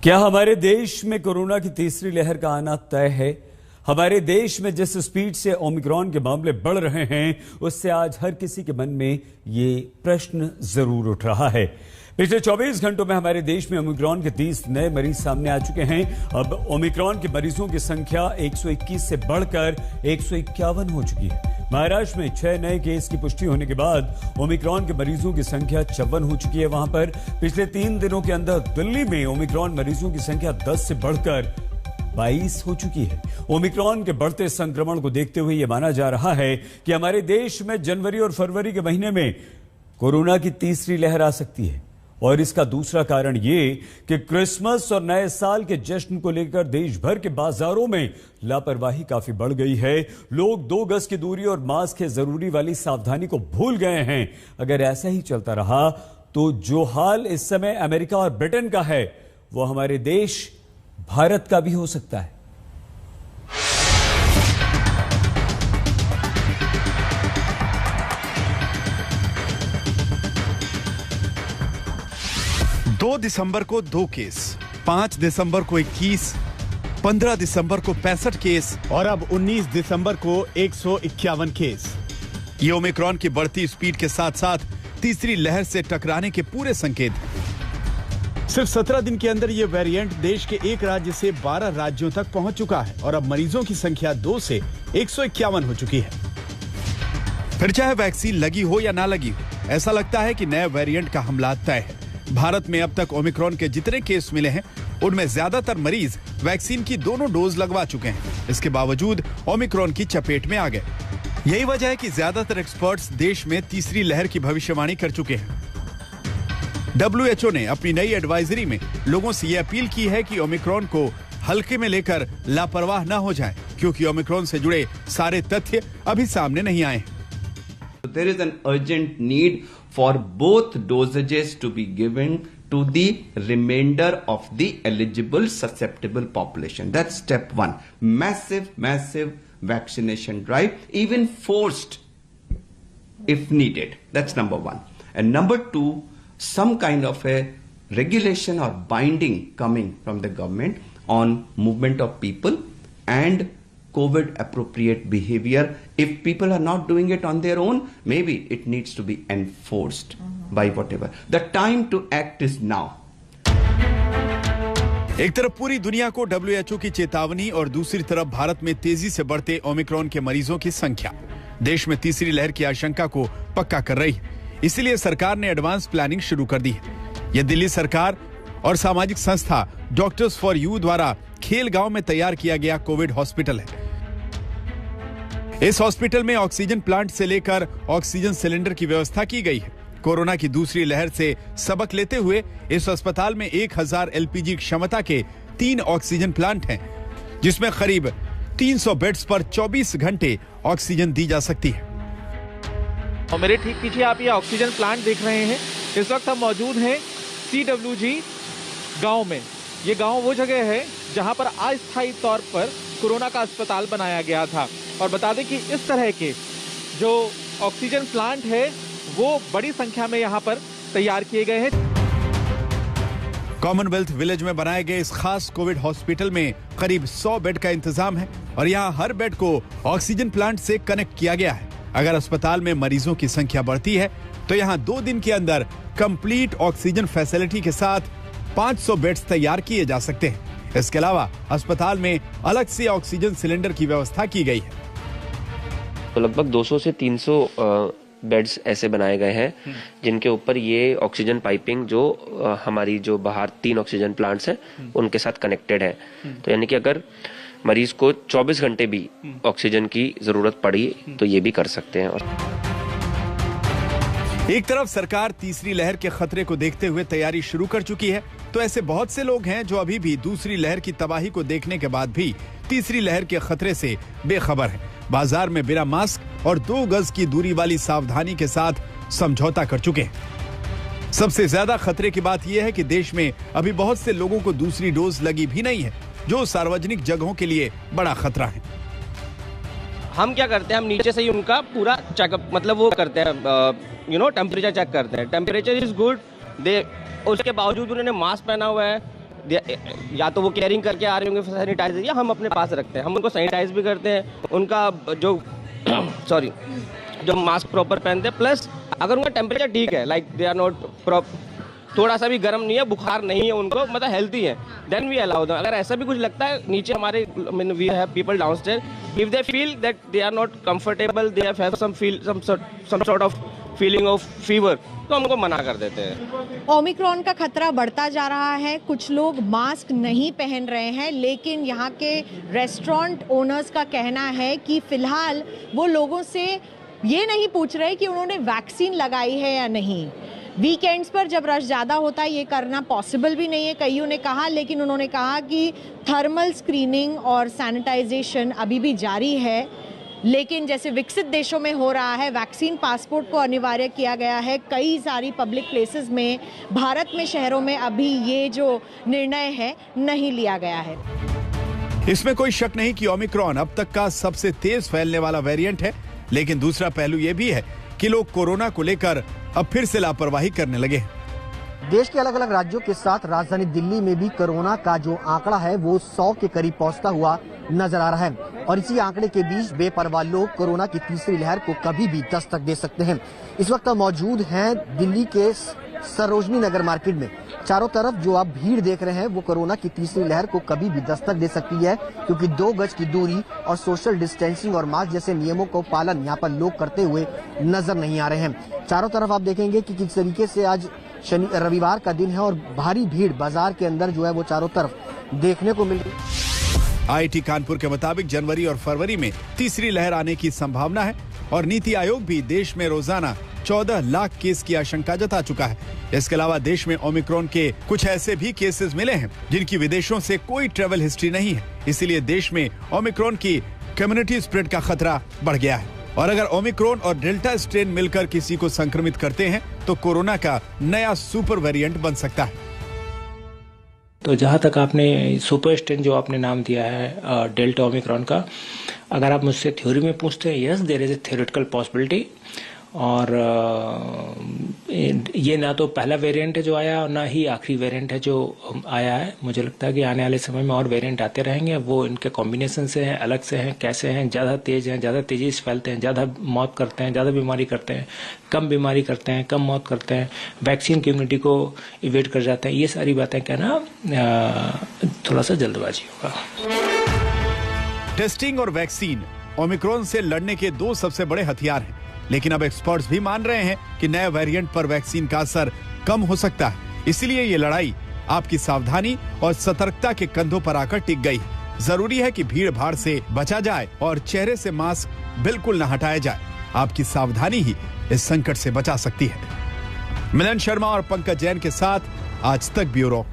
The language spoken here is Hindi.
क्या हमारे देश में कोरोना की तीसरी लहर का आना तय है? हमारे देश में जिस स्पीड से ओमिक्रॉन के मामले बढ़ रहे हैं, उससे आज हर किसी के मन में ये प्रश्न जरूर उठ रहा है। पिछले 24 घंटों में हमारे देश में ओमिक्रॉन के 30 नए मरीज सामने आ चुके हैं। अब ओमिक्रॉन के मरीजों की संख्या 121 से बढ़कर 151 हो चुकी है। महाराष्ट्र में 6 नए केस की पुष्टि होने के बाद ओमिक्रॉन के मरीजों की संख्या 54 हो चुकी है। वहां पर पिछले 3 दिनों के अंदर दिल्ली में ओमिक्रॉन मरीजों की संख्या 10 से बढ़कर 22 हो चुकी है। ओमिक्रॉन के बढ़ते संक्रमण को देखते हुए यह माना जा रहा है कि हमारे देश में जनवरी और फरवरी के महीने में कोरोना की तीसरी लहर आ सकती है। और इसका दूसरा कारण ये कि क्रिसमस और नए साल के जश्न को लेकर देश भर के बाजारों में लापरवाही काफी बढ़ गई है। लोग 2 गज की दूरी और मास्क के जरूरी वाली सावधानी को भूल गए हैं। अगर ऐसा ही चलता रहा तो जो हाल इस समय अमेरिका और ब्रिटेन का है, वो हमारे देश भारत का भी हो सकता है। दो दिसंबर को 2 केस, 5 दिसंबर को 21, 15 दिसंबर को 65 केस और अब 19 दिसंबर को 151 केस। ये ओमिक्रॉन की बढ़ती स्पीड के साथ साथ तीसरी लहर से टकराने के पूरे संकेत। सिर्फ 17 दिन के अंदर ये वेरिएंट देश के एक राज्य से 12 राज्यों तक पहुंच चुका है और अब मरीजों की संख्या 2 से 151 हो चुकी है। फिर चाहे वैक्सीन लगी हो या ना लगी हो, ऐसा लगता है कि नए वेरिएंट का हमला तय है। भारत में अब तक ओमिक्रॉन के जितने केस मिले हैं, उनमें ज्यादातर मरीज वैक्सीन की दोनों डोज लगवा चुके हैं। इसके बावजूद ओमिक्रॉन की चपेट में आ गए। यही वजह है कि ज्यादातर एक्सपर्ट्स देश में तीसरी लहर की भविष्यवाणी कर चुके हैं। WHO ने अपनी नई एडवाइजरी में लोगों से यह अपील की है कि ओमिक्रॉन को हल्के में लेकर लापरवाह न हो जाएं, क्योंकि ओमिक्रॉन से जुड़े सारे तथ्य अभी सामने नहीं आए हैं। There is an urgent need for both dosages to be given to the remainder of the eligible susceptible population. That's step 1. Massive vaccination drive, even forced if needed. That's number 1. And number 2, some kind of a regulation or binding coming from the government on movement of people and COVID appropriate behavior. If people are not doing it on their own, maybe it needs to be enforced by whatever. The time to act is now. एक तरफ पूरी दुनिया को WHO की चेतावनी और दूसरी तरफ भारत में तेजी से बढ़ते ओमिक्रॉन के मरीजों की संख्या देश में तीसरी लहर की आशंका को पक्का कर रही है। इसीलिए सरकार ने एडवांस प्लानिंग शुरू कर दी है। यह दिल्ली सरकार और सामाजिक संस्था डॉक्टर्स फॉर यू द्वारा खेल गांव में तैयार किया गया कोविड हॉस्पिटल है। इस हॉस्पिटल में ऑक्सीजन प्लांट से लेकर ऑक्सीजन सिलेंडर की व्यवस्था की गई है। कोरोना की दूसरी लहर से सबक लेते हुए इस अस्पताल में 1000 LPG क्षमता के 3 ऑक्सीजन प्लांट हैं, जिसमें करीब 300 बेड्स पर 24 घंटे ऑक्सीजन दी जा सकती है। और मेरे ठीक पीछे आप ये ऑक्सीजन प्लांट देख रहे हैं। इस वक्त हम मौजूद हैं CWG गांव में। ये गांव वो जगह है जहां पर अस्थायी तौर पर कोरोना का अस्पताल बनाया गया था। और बता दें कि इस तरह के जो ऑक्सीजन प्लांट है वो बड़ी संख्या में यहां पर तैयार किए गए हैं। कॉमनवेल्थ विलेज में बनाए गए इस खास कोविड हॉस्पिटल में करीब 100 बेड का इंतजाम है और यहाँ हर बेड को ऑक्सीजन प्लांट से कनेक्ट किया गया है। अगर अस्पताल में मरीजों की संख्या बढ़ती है तो यहाँ 2 दिन के अंदर कंप्लीट ऑक्सीजन फैसिलिटी के साथ 500 बेड्स तैयार किए जा सकते हैं। इसके अलावा अस्पताल में अलग से ऑक्सीजन सिलेंडर की व्यवस्था की गई है। तो लगभग 200 से 300 बेड्स ऐसे बनाए गए हैं जिनके ऊपर ये ऑक्सीजन पाइपिंग जो हमारी जो बाहर 3 ऑक्सीजन प्लांट्स हैं उनके साथ कनेक्टेड है। तो यानी कि अगर मरीज को 24 घंटे भी ऑक्सीजन की जरूरत पड़ी तो ये भी कर सकते हैं। एक तरफ सरकार तीसरी लहर के खतरे को देखते हुए तैयारी शुरू कर चुकी है, तो ऐसे बहुत से लोग हैं जो अभी भी दूसरी लहर की तबाही को देखने के बाद भी तीसरी लहर के खतरे से बेखबर हैं। बाजार में बिना मास्क और 2 गज की दूरी वाली सावधानी के साथ समझौता कर चुके हैं। सबसे ज्यादा खतरे की बात यह है कि देश में अभी बहुत से लोगों को दूसरी डोज लगी भी नहीं है, जो सार्वजनिक जगहों के लिए बड़ा खतरा है। हम क्या करते हैं, हम नीचे से ही उनका पूरा चेकअप मतलब वो करते हैं, टेम्परेचर चेक करते हैं। टेम्परेचर इज गुड, उसके बावजूद उन्होंने मास्क पहना हुआ है, या तो वो केयरिंग करके आ रहे होंगे सैनिटाइजर, या हम अपने पास रखते हैं, हम उनको सैनिटाइज भी करते हैं, उनका जो सॉरी जो मास्क प्रॉपर पहनते हैं, प्लस अगर उनका टेम्परेचर ठीक है, लाइक दे आर नॉट थोड़ा सा भी गर्म नहीं है, बुखार नहीं है उनको, मतलब हेल्थी है, देन वी अलाउ देम। अगर ऐसा भी कुछ लगता है नीचे हमारे we have people downstair, if they feel that they are not comfortable, they have some sort of feeling of fever, तो हमको मना कर देते हैं। ओमिक्रॉन का खतरा बढ़ता जा रहा है, कुछ लोग मास्क नहीं पहन रहे हैं, लेकिन यहाँ के रेस्टोरेंट ओनर्स का कहना है कि फिलहाल वो लोगों से ये नहीं पूछ रहे कि उन्होंने वैक्सीन लगाई है या नहीं। वीकेंड्स पर जब रश ज़्यादा होता है ये करना पॉसिबल भी नहीं है, कईयों ने कहा, लेकिन उन्होंने कहा कि थर्मल स्क्रीनिंग और सैनिटाइजेशन अभी भी जारी है। लेकिन जैसे विकसित देशों में हो रहा है, वैक्सीन पासपोर्ट को अनिवार्य किया गया है कई सारी पब्लिक प्लेसेस में, भारत में शहरों में अभी ये जो निर्णय है नहीं लिया गया है। इसमें कोई शक नहीं कि ओमिक्रॉन अब तक का सबसे तेज फैलने वाला वेरिएंट है, लेकिन दूसरा पहलू ये भी है कि लोग कोरोना को लेकर अब फिर से लापरवाही करने लगे। देश के अलग अलग राज्यों के साथ राजधानी दिल्ली में भी कोरोना का जो आंकड़ा है वो 100 के करीब पहुंचता हुआ नजर आ रहा है, और इसी आंकड़े के बीच बेपरवाह लोग कोरोना की तीसरी लहर को कभी भी दस्तक दे सकते हैं। इस वक्त मौजूद हैं दिल्ली के सरोजनी नगर मार्केट में। चारों तरफ जो आप भीड़ देख रहे हैं वो कोरोना की तीसरी लहर को कभी भी दस्तक दे सकती है, क्योंकि 2 गज की दूरी और सोशल डिस्टेंसिंग और मास्क जैसे नियमों को पालन यहाँ पर लोग करते हुए नजर नहीं आ रहे हैं। चारों तरफ आप देखेंगे कि किस तरीके से आज रविवार का दिन है और भारी भीड़ बाजार के अंदर जो है वो चारों तरफ देखने को मिल रही। आईआईटी कानपुर के मुताबिक जनवरी और फरवरी में तीसरी लहर आने की संभावना है, और नीति आयोग भी देश में रोजाना 14 लाख केस की आशंका जता चुका है। इसके अलावा देश में ओमिक्रॉन के कुछ ऐसे भी केसेस मिले हैं जिनकी विदेशों से कोई ट्रेवल हिस्ट्री नहीं है, इसीलिए देश में ओमिक्रॉन की कम्युनिटी स्प्रेड का खतरा बढ़ गया है। और अगर ओमिक्रॉन और डेल्टा स्ट्रेन मिलकर किसी को संक्रमित करते हैं तो कोरोना का नया सुपर वेरिएंट बन सकता है। तो जहाँ तक आपने सुपर स्ट्रेन जो आपने नाम दिया है डेल्टा ओमिक्रॉन का, अगर आप मुझसे थ्योरी में पूछते हैं, yes there is a theoretical possibility, और ये ना तो पहला वेरिएंट है जो आया और ना ही आखिरी वेरिएंट है जो आया है। मुझे लगता है कि आने वाले समय में और वेरिएंट आते रहेंगे, वो इनके कॉम्बिनेशन से हैं, अलग से हैं, कैसे हैं, ज़्यादा तेज हैं, ज़्यादा तेजी से फैलते हैं, ज़्यादा मौत करते हैं, ज़्यादा बीमारी करते हैं, कम बीमारी करते हैं, कम मौत करते हैं, वैक्सीन कम्युनिटी को इवेट कर जाते हैं। ये सारी बातें कहना थोड़ा सा जल्दबाजी होगा। टेस्टिंग और वैक्सीन ओमिक्रॉन से लड़ने के 2 सबसे बड़े हथियार हैं, लेकिन अब एक्सपर्ट्स भी मान रहे हैं कि नए वेरिएंट पर वैक्सीन का असर कम हो सकता है। इसलिए ये लड़ाई आपकी सावधानी और सतर्कता के कंधों पर आकर टिक गई। जरूरी है कि भीड़ भाड़ से बचा जाए और चेहरे से मास्क बिल्कुल न हटाया जाए। आपकी सावधानी ही इस संकट से बचा सकती है। मिलन शर्मा और पंकज जैन के साथ आज तक ब्यूरो।